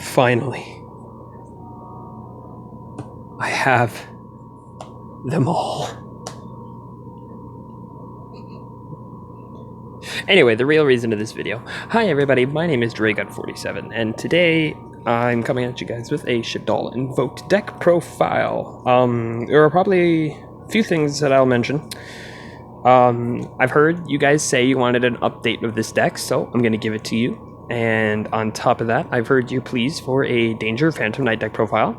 Finally, I have them all. Anyway, the real reason of this video. Hi everybody, my name is Dragon47, and today I'm coming at you guys with a Shaddoll Invoked deck profile. There are probably a few things that I'll mention. I've heard you guys say you wanted an update of this deck, so I'm going to give it to you. And on top of that, I've heard you pleas for a Danger Phantom Knight deck profile.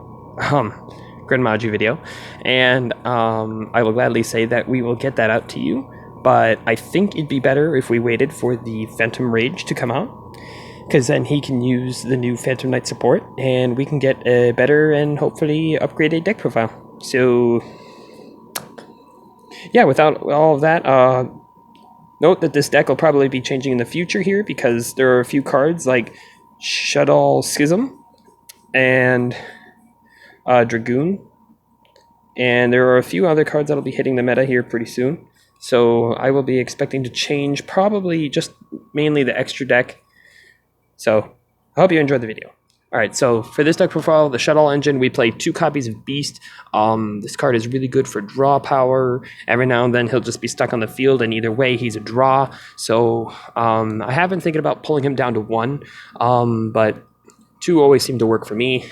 Grenmaju video. And I will gladly say that we will get that out to you. But I think it'd be better if we waited for the Phantom Rage to come out, because then he can use the new Phantom Knight support, and we can get a better and hopefully upgraded deck profile. So, yeah, without all of that, note that this deck will probably be changing in the future here, because there are a few cards like Shaddoll Schism and Dragoon, and there are a few other cards that'll be hitting the meta here pretty soon. So I will be expecting to change probably just mainly the extra deck. So I hope you enjoyed the video. Alright, so for this deck profile, the Shaddoll engine, we play 2 copies of Beast. This card is really good for draw power. Every now and then he'll just be stuck on the field, and either way he's a draw. So I have been thinking about pulling him down to 1, but 2 always seem to work for me.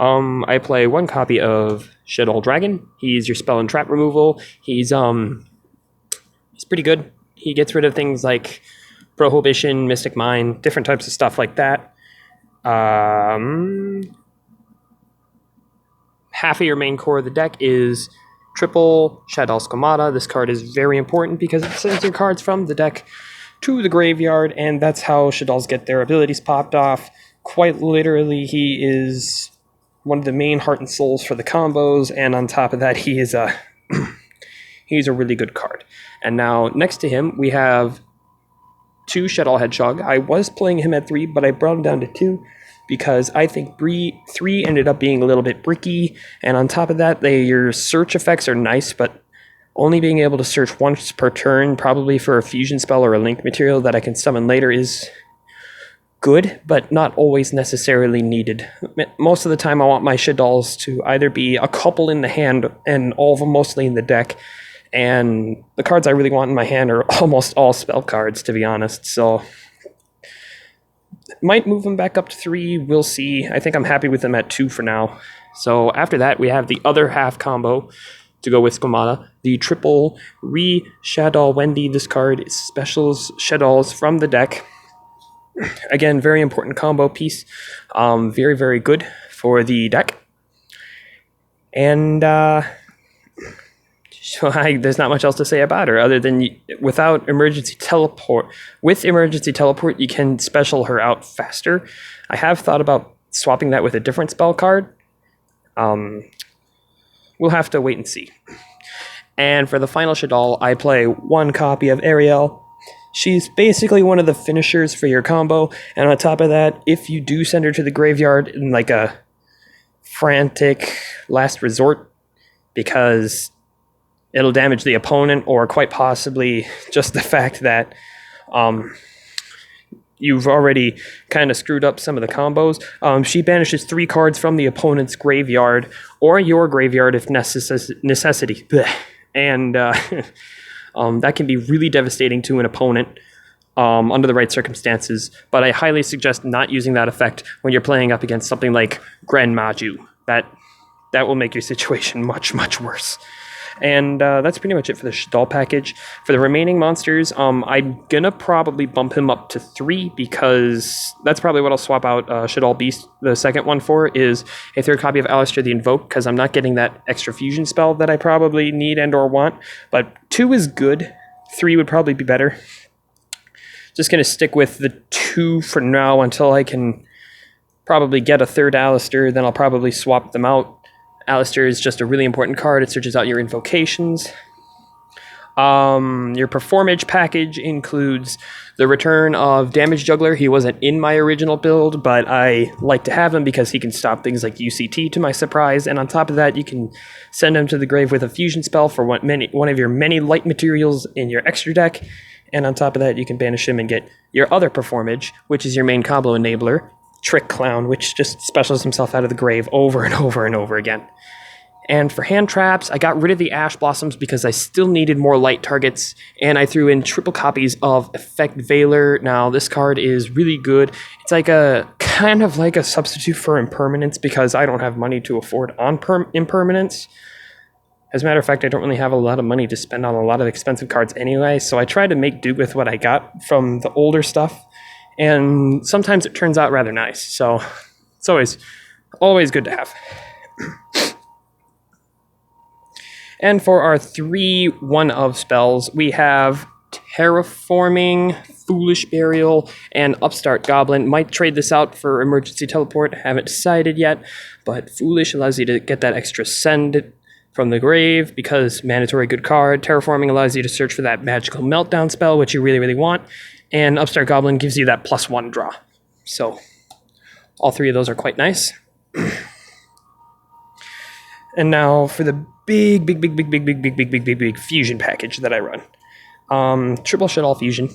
I play 1 copy of Shaddoll Dragon. He's your spell and trap removal. He's pretty good. He gets rid of things like Prohibition, Mystic Mine, different types of stuff like that. Half of your main core of the deck is triple Shaddoll Schemata. This card is very important because it sends your cards from the deck to the graveyard, and that's how Shaddolls get their abilities popped off. Quite literally, he is one of the main heart and souls for the combos, and on top of that, he is a he's a really good card. And now next to him we have 2 Shaddoll Hedgehog. I was playing him at 3, but I brought him down to 2 because I think 3 ended up being a little bit bricky, and on top of that, your search effects are nice, but only being able to search once per turn, probably for a fusion spell or a link material that I can summon later, is good, but not always necessarily needed. Most of the time I want my Shaddolls to either be a couple in the hand and all of them mostly in the deck, and the cards I really want in my hand are almost all spell cards, to be honest. So might move them back up to 3, we'll see. I think I'm happy with them at 2 for now. So after that we have the other half combo to go with Schemata, the triple Shaddoll Wendy. This card specials Shaddolls from the deck. Again, very important combo piece. Very, very good for the deck. And so there's not much else to say about her other than without emergency teleport. With emergency teleport, you can special her out faster. I have thought about swapping that with a different spell card. We'll have to wait and see. And for the final Shaddoll, I play 1 copy of Ariel. She's basically one of the finishers for your combo, and on top of that, if you do send her to the graveyard in like a frantic last resort, because it'll damage the opponent, or quite possibly just the fact that you've already kind of screwed up some of the combos, she banishes 3 cards from the opponent's graveyard, or your graveyard if necessity. Blech. And that can be really devastating to an opponent under the right circumstances, but I highly suggest not using that effect when you're playing up against something like Grenmaju. That will make your situation much, much worse. And that's pretty much it for the Shaddoll package. For the remaining monsters, I'm gonna probably bump him up to 3, because that's probably what I'll swap out Shaddoll Beast, the second one, for, is a 3rd copy of Alistair the Invoked, because I'm not getting that extra fusion spell that I probably need and or want. But 2 is good. 3 would probably be better. Just gonna stick with the 2 for now until I can probably get a 3rd Alistair, then I'll probably swap them out. Alistair is just a really important card. It searches out your invocations. Your Performage package includes the return of Damage Juggler. He wasn't in my original build, but I like to have him because he can stop things like UCT, to my surprise. And on top of that, you can send him to the grave with a fusion spell for one of your many light materials in your extra deck. And on top of that, you can banish him and get your other Performage, which is your main combo enabler, Trick Clown, which just specials himself out of the grave over and over and over again. And for hand traps, I got rid of the Ash Blossoms because I still needed more light targets, and I threw in triple copies of Effect Veiler. Now, this card is really good. It's like a kind of like a substitute for Impermanence because I don't have money to afford Impermanence. As a matter of fact, I don't really have a lot of money to spend on a lot of expensive cards anyway, so I tried to make do with what I got from the older stuff, and sometimes it turns out rather nice, so it's always good to have. And for our 3 1-of spells, we have Terraforming, Foolish Burial, and Upstart Goblin. Might trade this out for Emergency Teleport, haven't decided yet, but Foolish allows you to get that extra send from the grave because mandatory good card. Terraforming allows you to search for that Magical Meltdown spell, which you really, really want, and Upstart Goblin gives you that +1 draw. So all 3 of those are quite nice. And now for the big fusion package that I run. Triple Shaddoll Fusion.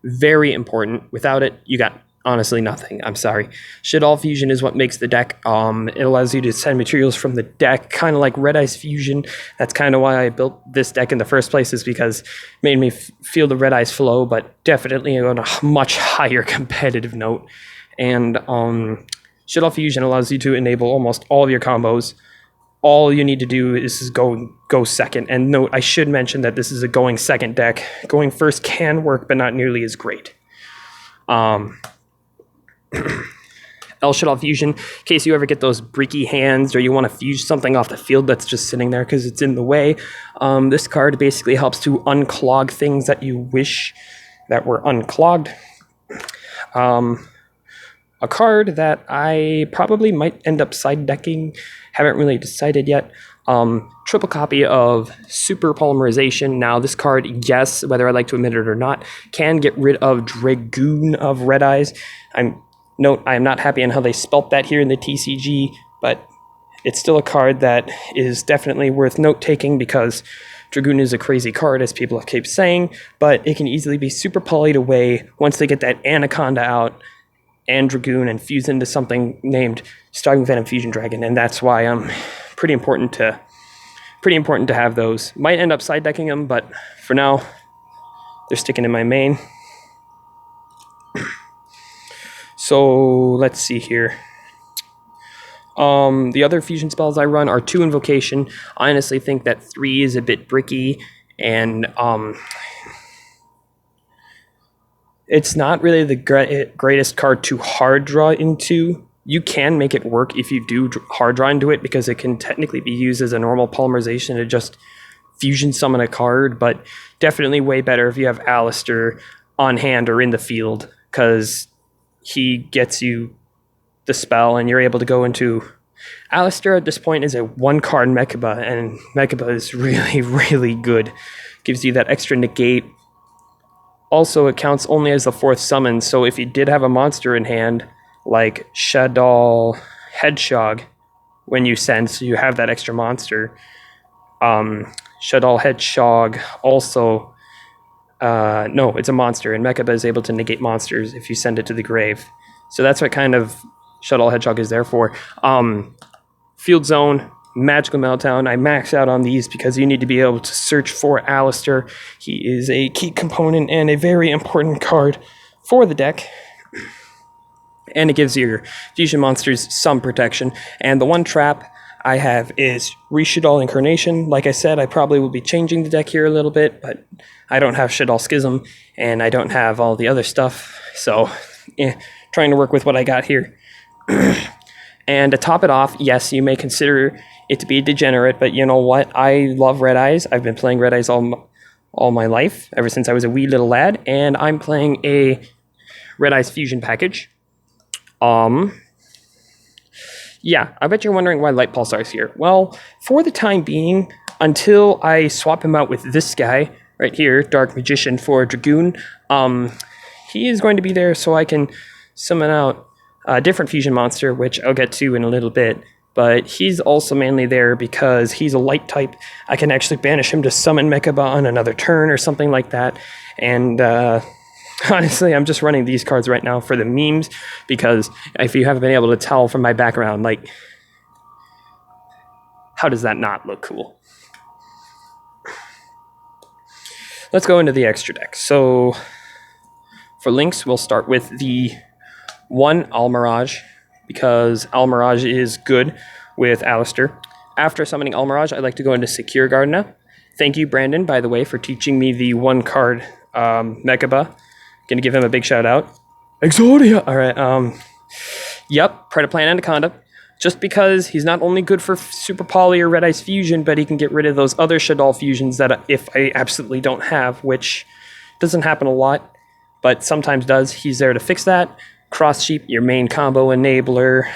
Very important. Without it, you got honestly nothing. I'm sorry. Shaddoll Fusion is what makes the deck. It allows you to send materials from the deck, kind of like Red Eyes Fusion. That's kind of why I built this deck in the first place, is because it made me feel the Red Eyes flow, but definitely on a much higher competitive note. And Shaddoll Fusion allows you to enable almost all of your combos. All you need to do is go second. And note, I should mention that this is a going second deck. Going first can work, but not nearly as great. Shaddoll Fusion, in case you ever get those bricky hands or you want to fuse something off the field that's just sitting there because it's in the way. This card basically helps to unclog things that you wish that were unclogged. A card that I probably might end up side decking, haven't really decided yet. Triple copy of Super Polymerization. Now, this card, yes, whether I like to admit it or not, can get rid of Dragoon of Red Eyes. I am not happy on how they spelt that here in the TCG, but it's still a card that is definitely worth note-taking because Dragoon is a crazy card, as people keep saying, but it can easily be super polyed away once they get that Anaconda out and Dragoon and fuse into something named Starving Venom Fusion Dragon, and that's why I'm pretty important to have those. Might end up side decking them, but for now, they're sticking in my main. So let's see here. The other fusion spells I run are 2 Invocation. I honestly think that 3 is a bit bricky, and it's not really the greatest card to hard draw into. You can make it work if you do hard draw into it, because it can technically be used as a normal polymerization to just fusion summon a card, but definitely way better if you have Alistair on hand or in the field, because he gets you the spell and you're able to go into... Alistair at this point is a 1-card Mechaba, and Mechaba is really, really good. Gives you that extra negate. Also, it counts only as the 4th summon, so if you did have a monster in hand, like Shaddoll Hedgehog, when you send, so you have that extra monster. Shaddoll Hedgehog also... no, it's a monster, and Mechaba is able to negate monsters if you send it to the grave. So that's what kind of Shaddoll Hedgehog is there for. Field Zone, Magical Meltdown. I max out on these because you need to be able to search for Alistair. He is a key component and a very important card for the deck. And it gives your fusion monsters some protection. And the one trap I have is Shaddoll Incarnation. Like I said, I probably will be changing the deck here a little bit, but I don't have Shaddoll Schism, and I don't have all the other stuff. So, trying to work with what I got here. And to top it off, yes, you may consider it to be degenerate, but you know what? I love Red Eyes. I've been playing Red Eyes all my life, ever since I was a wee little lad, and I'm playing a Red Eyes Fusion package. Yeah, I bet you're wondering why Light Pulsar's here. Well, for the time being, until I swap him out with this guy right here, Dark Magician for Dragoon, he is going to be there so I can summon out a different fusion monster, which I'll get to in a little bit, but he's also mainly there because he's a light type. I can actually banish him to summon Mechaba on another turn or something like that, and Honestly, I'm just running these cards right now for the memes, because if you haven't been able to tell from my background, like, how does that not look cool? Let's go into the extra deck. So for links, we'll start with the one Almirage, because Almirage is good with Alistair. After summoning Almirage, I like to go into Secure Guard now. Thank you, Brandon, by the way, for teaching me the one card Mechaba. Gonna give him a big shout out. Exodia! Alright, yep, Predaplant Anaconda. Just because he's not only good for Super Poly or Red Ice Fusion, but he can get rid of those other Shaddoll fusions that if I absolutely don't have, which doesn't happen a lot, but sometimes does. He's there to fix that. Cross Sheep, your main combo enabler.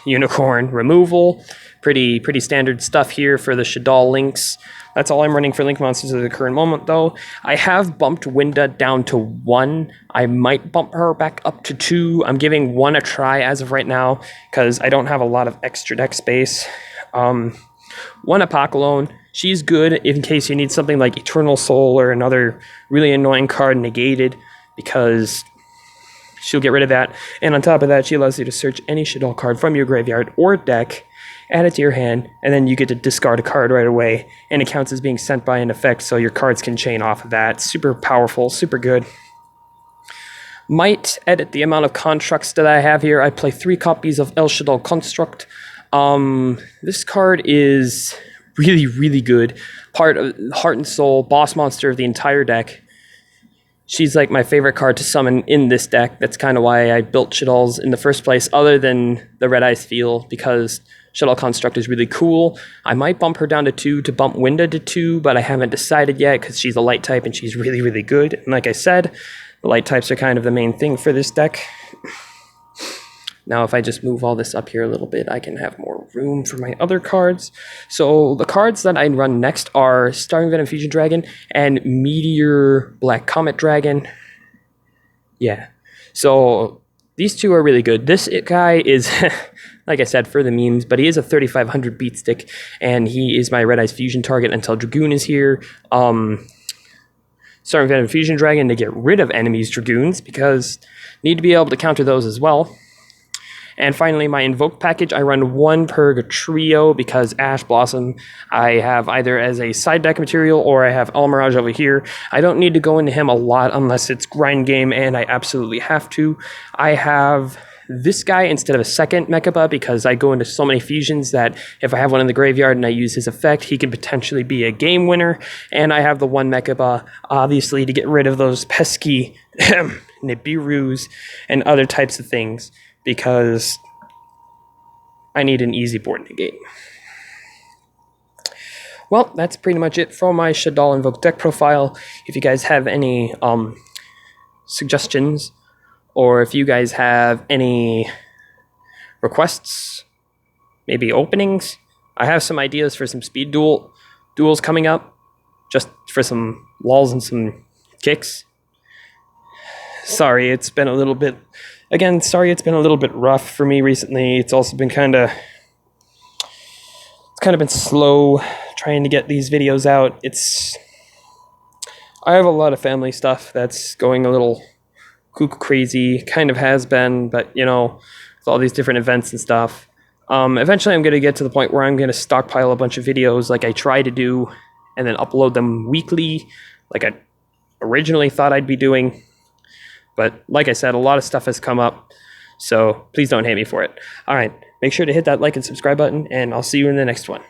Unicorn removal. Pretty standard stuff here for the Shaddoll links. That's all I'm running for link monsters at the current moment, though. I have bumped Winda down to 1. I might bump her back up to 2. I'm giving 1 a try as of right now, because I don't have a lot of extra deck space. 1 Apocalypse. She's good in case you need something like Eternal Soul or another really annoying card negated, because she'll get rid of that. And on top of that, she allows you to search any Shaddoll card from your graveyard or deck, add it to your hand, and then you get to discard a card right away, and it counts as being sent by an effect, so your cards can chain off of that. Super powerful, super good. Might edit the amount of constructs that I have here. I play 3 copies of El Shaddoll Construct. This card is really good. Part of Heart and Soul, boss monster of the entire deck. She's like my favorite card to summon in this deck. That's kind of why I built Shaddolls in the first place, other than the Red Ice Field, because Shaddoll Construct is really cool. I might bump her down to 2 to bump Winda to 2, but I haven't decided yet, because she's a light type and she's really good. And like I said, the light types are kind of the main thing for this deck. Now, if I just move all this up here a little bit, I can have more room for my other cards. So the cards that I run next are Starving Venom Fusion Dragon and Meteor Black Comet Dragon. Yeah. So these 2 are really good. This guy is, like I said, for the memes, but he is a 3500 beat stick, and he is my Red Ice Fusion target until Dragoon is here. Starving Venom Fusion Dragon to get rid of enemies' Dragoons, because need to be able to counter those as well. And finally, my Invoke package, I run 1 per trio, because Ash Blossom I have either as a side deck material or I have Almirage over here. I don't need to go into him a lot unless it's grind game and I absolutely have to. I have this guy instead of a second Mechaba, because I go into so many fusions that if I have one in the graveyard and I use his effect, he can potentially be a game winner. And I have the 1 Mechaba, obviously, to get rid of those pesky Nibiru's and other types of things, because I need an easy board negate. Well, that's pretty much it for my Shaddoll Invoked deck profile. If you guys have any suggestions, or if you guys have any requests, maybe openings, I have some ideas for some speed duels coming up, just for some lulls and some kicks. Sorry, it's been a little bit rough for me recently. It's also been kind of been slow trying to get these videos out. I have a lot of family stuff that's going a little cuckoo crazy, kind of has been, but you know, with all these different events and stuff. Eventually I'm going to get to the point where I'm going to stockpile a bunch of videos like I try to do, and then upload them weekly like I originally thought I'd be doing. But like I said, a lot of stuff has come up, so please don't hate me for it. All right, make sure to hit that like and subscribe button, and I'll see you in the next one.